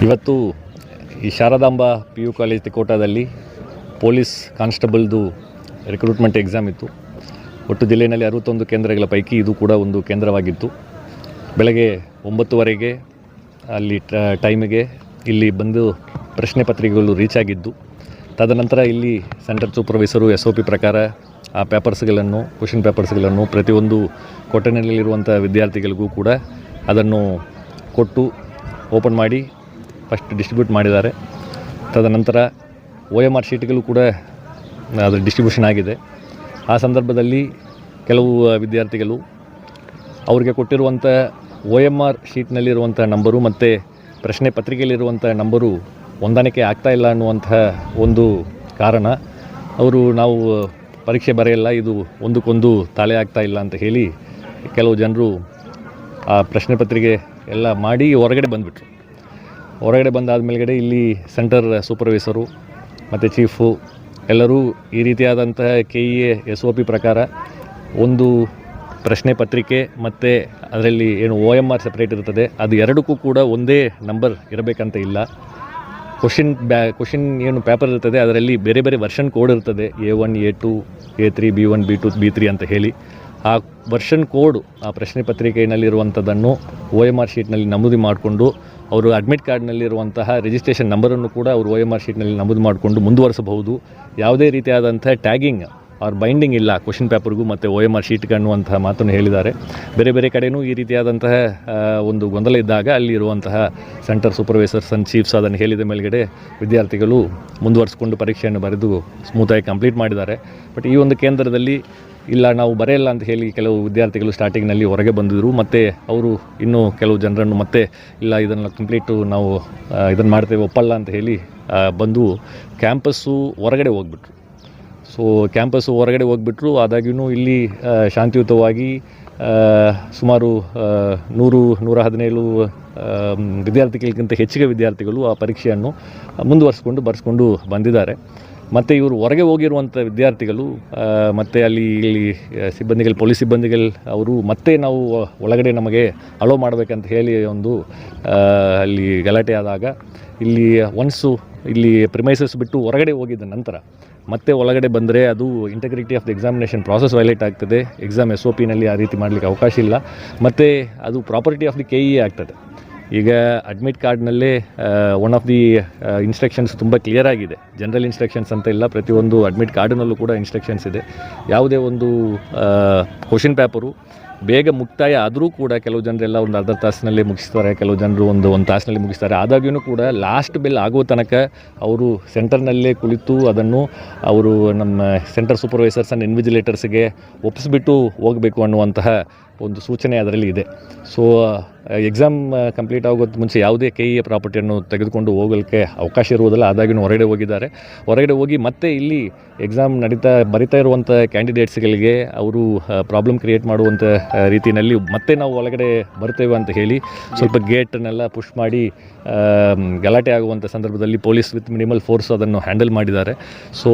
ಇವತ್ತು ಈ Sharadamba PU college ತಿಕೋಟಾದಲ್ಲಿ ಪೊಲೀಸ್ ಕಾನ್ಸ್ಟೇಬಲ್ದು ರಿಕ್ರೂಟ್ಮೆಂಟ್ ಎಕ್ಸಾಮ್ ಇತ್ತು. ಒಟ್ಟು ಜಿಲ್ಲೆಯಲ್ಲಿ 61 ಕೇಂದ್ರಗಳ ಪೈಕಿ ಇದು ಕೂಡ ಒಂದು ಕೇಂದ್ರವಾಗಿತ್ತು. ಬೆಳಗ್ಗೆ 9:15ಗೆ ಅಲ್ಲಿ ಟೈಮಿಗೆ ಇಲ್ಲಿ ಬಂದು ಪ್ರಶ್ನೆ ಪತ್ರಿಕೆಗಳು ರೀಚ್ ಆಗಿದ್ದು, ತದನಂತರ ಇಲ್ಲಿ ಸೆಂಟರ್ ಸೂಪರ್ವೈಸರು SOP ಪ್ರಕಾರ ಆ ಪೇಪರ್ಸ್ಗಳನ್ನು ಕ್ವೆಶ್ಚನ್ ಪೇಪರ್ಸ್ಗಳನ್ನು ಪ್ರತಿಯೊಂದು ಕೊಠಡಿನಲ್ಲಿರುವಂಥ ವಿದ್ಯಾರ್ಥಿಗಳಿಗೂ ಕೂಡ ಅದನ್ನು ಕೊಟ್ಟು ಓಪನ್ ಮಾಡಿ ಫಸ್ಟ್ ಡಿಸ್ಟ್ರಿಬ್ಯೂಟ್ ಮಾಡಿದ್ದಾರೆ. ತದನಂತರ OMR ಶೀಟ್ಗಳು ಕೂಡ ಅದರ ಡಿಸ್ಟ್ರಿಬ್ಯೂಷನ್ ಆಗಿದೆ. ಆ ಸಂದರ್ಭದಲ್ಲಿ ಕೆಲವು ವಿದ್ಯಾರ್ಥಿಗಳು ಅವರಿಗೆ ಕೊಟ್ಟಿರುವಂಥ OMR ಶೀಟ್ನಲ್ಲಿರುವಂಥ ನಂಬರು ಮತ್ತು ಪ್ರಶ್ನೆ ಪತ್ರಿಕೆಯಲ್ಲಿರುವಂಥ ನಂಬರು ಹೊಂದಾಣಿಕೆ ಆಗ್ತಾಯಿಲ್ಲ ಅನ್ನುವಂತಹ ಒಂದು ಕಾರಣ, ಅವರು ನಾವು ಪರೀಕ್ಷೆ ಬರೆಯಲ್ಲ, ಇದು ಒಂದಕ್ಕೊಂದು ತಾಳೆ ಆಗ್ತಾಯಿಲ್ಲ ಅಂತ ಹೇಳಿ ಕೆಲವು ಜನರು ಆ ಪ್ರಶ್ನೆ ಪತ್ರಿಕೆ ಎಲ್ಲ ಮಾಡಿ ಹೊರಗಡೆ ಬಂದುಬಿಟ್ರು. ಹೊರಗಡೆ ಬಂದಾದ ಮೇಲ್ಗಡೆ ಇಲ್ಲಿ ಸೆಂಟರ್ ಸೂಪರ್ವೈಸರು ಮತ್ತು ಚೀಫು ಎಲ್ಲರೂ ಈ ರೀತಿಯಾದಂತಹ KEA SOP ಪ್ರಕಾರ ಒಂದು ಪ್ರಶ್ನೆ ಪತ್ರಿಕೆ ಮತ್ತು ಅದರಲ್ಲಿ ಏನು OMR ಸಪ್ರೇಟ್ ಇರ್ತದೆ, ಅದು ಎರಡಕ್ಕೂ ಕೂಡ ಒಂದೇ ನಂಬರ್ ಇರಬೇಕಂತ ಇಲ್ಲ. ಕ್ವಶನ್ ಏನು ಪೇಪರ್ ಇರ್ತದೆ ಅದರಲ್ಲಿ ಬೇರೆ ಬೇರೆ ವರ್ಷನ್ ಕೋಡ್ ಇರ್ತದೆ, A1 A2 A3 B1 B2 B3 ಅಂತ ಹೇಳಿ. ಆ ವರ್ಷನ್ ಕೋಡ್ ಆ ಪ್ರಶ್ನೆ ಪತ್ರಿಕೆಯಲ್ಲಿರುವಂಥದ್ದನ್ನು OMR ಶೀಟ್ನಲ್ಲಿ ನಮೂದು ಮಾಡಿಕೊಂಡು ಅವರು ಅಡ್ಮಿಟ್ ಕಾರ್ಡ್ನಲ್ಲಿರುವಂತಹ ರಿಜಿಸ್ಟ್ರೇಷನ್ ನಂಬರನ್ನು ಕೂಡ ಅವರು OMR ಶೀಟ್ನಲ್ಲಿ ನಮೂದು ಮಾಡಿಕೊಂಡು ಮುಂದುವರಿಸಬಹುದು. ಯಾವುದೇ ರೀತಿಯಾದಂಥ ಟ್ಯಾಗಿಂಗ್ ಆರ್ ಬೈಂಡಿಂಗ್ ಇಲ್ಲ ಕ್ವಶನ್ ಪೇಪರ್ಗೂ ಮತ್ತು OMR ಶೀಟ್ಗೆ ಅನ್ನುವಂತಹ ಮಾತನ್ನು ಹೇಳಿದ್ದಾರೆ. ಬೇರೆ ಬೇರೆ ಕಡೆಯೂ ಈ ರೀತಿಯಾದಂತಹ ಒಂದು ಗೊಂದಲ ಇದ್ದಾಗ ಅಲ್ಲಿರುವಂತಹ ಸೆಂಟರ್ ಸೂಪರ್ವೈಸರ್ಸ್ ಆ್ಯಂಡ್ ಚೀಫ್ಸ್ ಅದನ್ನು ಹೇಳಿದ ಮೇಲ್ಗಡೆ ವಿದ್ಯಾರ್ಥಿಗಳು ಮುಂದುವರಿಸಿಕೊಂಡು ಪರೀಕ್ಷೆಯನ್ನು ಬರೆದು ಸ್ಮೂತಾಗಿ ಕಂಪ್ಲೀಟ್ ಮಾಡಿದ್ದಾರೆ. ಬಟ್ ಈ ಒಂದು ಕೇಂದ್ರದಲ್ಲಿ ಇಲ್ಲ, ನಾವು ಬರೆಯಲ್ಲ ಅಂತ ಹೇಳಿ ಕೆಲವು ವಿದ್ಯಾರ್ಥಿಗಳು ಸ್ಟಾರ್ಟಿಂಗ್ನಲ್ಲಿ ಹೊರಗೆ ಬಂದಿದ್ದರು. ಮತ್ತು ಅವರು ಇನ್ನೂ ಕೆಲವು ಜನರನ್ನು ಮತ್ತೆ ಇಲ್ಲ ಇದನ್ನು ಕಂಪ್ಲೀಟು ನಾವು ಇದನ್ನು ಮಾಡ್ತೇವೆ ಒಪ್ಪಲ್ಲ ಅಂತ ಹೇಳಿ ಬಂದು ಕ್ಯಾಂಪಸ್ಸು ಹೊರಗಡೆ ಹೋಗ್ಬಿಟ್ರು. ಸೊ ಕ್ಯಾಂಪಸ್ಸು ಹೊರಗಡೆ ಹೋಗ್ಬಿಟ್ರು. ಆದಾಗ್ಯೂ ಇಲ್ಲಿ ಶಾಂತಿಯುತವಾಗಿ ಸುಮಾರು 117 ವಿದ್ಯಾರ್ಥಿಗಳಿಗಿಂತ ಹೆಚ್ಚಿಗೆ ವಿದ್ಯಾರ್ಥಿಗಳು ಆ ಪರೀಕ್ಷೆಯನ್ನು ಬರೆಸ್ಕೊಂಡು ಬಂದಿದ್ದಾರೆ. ಮತ್ತು ಇವರು ಹೊರಗೆ ಹೋಗಿರುವಂಥ ವಿದ್ಯಾರ್ಥಿಗಳು ಮತ್ತು ಇಲ್ಲಿ ಪೊಲೀಸ್ ಸಿಬ್ಬಂದಿಗಳು ಅವರು ಮತ್ತೆ ನಾವು ಒಳಗಡೆ ನಮಗೆ ಅಲೋ ಮಾಡಬೇಕಂತ ಹೇಳಿ ಒಂದು ಅಲ್ಲಿ ಗಲಾಟೆ ಆದಾಗ ಇಲ್ಲಿ ಇಲ್ಲಿ ಪ್ರಿಮೈಸಸ್ ಬಿಟ್ಟು ಹೊರಗಡೆ ಹೋಗಿದ್ದ ನಂತರ ಮತ್ತೆ ಒಳಗಡೆ ಬಂದರೆ ಅದು integrity of the examination process violate ಆಗ್ತದೆ. ಎಕ್ಸಾಮ್ SOPನಲ್ಲಿ ಆ ರೀತಿ ಮಾಡಲಿಕ್ಕೆ ಅವಕಾಶ ಇಲ್ಲ. ಮತ್ತು ಅದು ಪ್ರಾಪರ್ಟಿ ಆಫ್ ದಿ KEA ಆಗ್ತದೆ. ಈಗ ಅಡ್ಮಿಟ್ ಕಾರ್ಡ್ನಲ್ಲೇ ಒನ್ ಆಫ್ ದಿ ಇನ್ಸ್ಟ್ರಕ್ಷನ್ಸ್ ತುಂಬ ಕ್ಲಿಯರ್ ಆಗಿದೆ. ಜನರಲ್ ಇನ್ಸ್ಟ್ರಕ್ಷನ್ಸ್ ಅಂತ ಇಲ್ಲ, ಪ್ರತಿಯೊಂದು ಅಡ್ಮಿಟ್ ಕಾರ್ಡ್ನಲ್ಲೂ ಕೂಡ ಇನ್ಸ್ಟ್ರಕ್ಷನ್ಸ್ ಇದೆ. ಯಾವುದೇ ಒಂದು ಕ್ವಶನ್ ಪೇಪರು ಬೇಗ ಮುಕ್ತಾಯ ಆದರೂ ಕೂಡ ಕೆಲವು ಜನರೆಲ್ಲ ಒಂದು ಅರ್ಧ ತಾಸಿನಲ್ಲಿ ಮುಗಿಸ್ತಾರೆ, ಕೆಲವು ಜನರು ಒಂದು ತಾಸಿನಲ್ಲಿ ಮುಗಿಸ್ತಾರೆ. ಆದಾಗ್ಯೂ ಕೂಡ ಲಾಸ್ಟ್ ಬೆಲ್ ಆಗೋ ತನಕ ಅವರು ಸೆಂಟರ್ನಲ್ಲೇ ಕುಳಿತು ಅದನ್ನು ಅವರು ನಮ್ಮ ಸೆಂಟರ್ ಸೂಪರ್ವೈಸರ್ಸ್ ಆ್ಯಂಡ್ ಇನ್ವಿಜಿಲೇಟರ್ಸ್ಗೆ ಒಪ್ಪಿಸ್ಬಿಟ್ಟು ಹೋಗಬೇಕು ಅನ್ನುವಂತಹ ಒಂದು ಸೂಚನೆ ಅದರಲ್ಲಿ ಇದೆ. ಸೊ ಎಕ್ಸಾಮ್ ಕಂಪ್ಲೀಟ್ ಆಗೋದು ಮುಂಚೆ ಯಾವುದೇ KEA ಪ್ರಾಪರ್ಟಿಯನ್ನು ತೆಗೆದುಕೊಂಡು ಹೋಗಲಿಕ್ಕೆ ಅವಕಾಶ ಇರುವುದಿಲ್ಲ. ಆದಾಗ್ಯೂ ಹೊರಗಡೆ ಹೋಗಿದ್ದಾರೆ. ಹೊರಗಡೆ ಹೋಗಿ ಮತ್ತೆ ಇಲ್ಲಿ ಎಕ್ಸಾಮ್ ಬರಿತಾ ಇರುವಂಥ ಕ್ಯಾಂಡಿಡೇಟ್ಸ್ಗಳಿಗೆ ಅವರು ಪ್ರಾಬ್ಲಮ್ ಕ್ರಿಯೇಟ್ ಮಾಡುವಂಥ ರೀತಿಯಲ್ಲಿ ಮತ್ತೆ ನಾವು ಒಳಗಡೆ ಬರ್ತೇವೆ ಅಂತ ಹೇಳಿ ಸ್ವಲ್ಪ ಗೇಟನ್ನೆಲ್ಲ ಪುಷ್ ಮಾಡಿ ಗಲಾಟೆ ಆಗುವಂಥ ಸಂದರ್ಭದಲ್ಲಿ ಪೊಲೀಸ್ ವಿತ್ ಮಿನಿಮಲ್ ಫೋರ್ಸ್ ಅದನ್ನು ಹ್ಯಾಂಡಲ್ ಮಾಡಿದ್ದಾರೆ. ಸೊ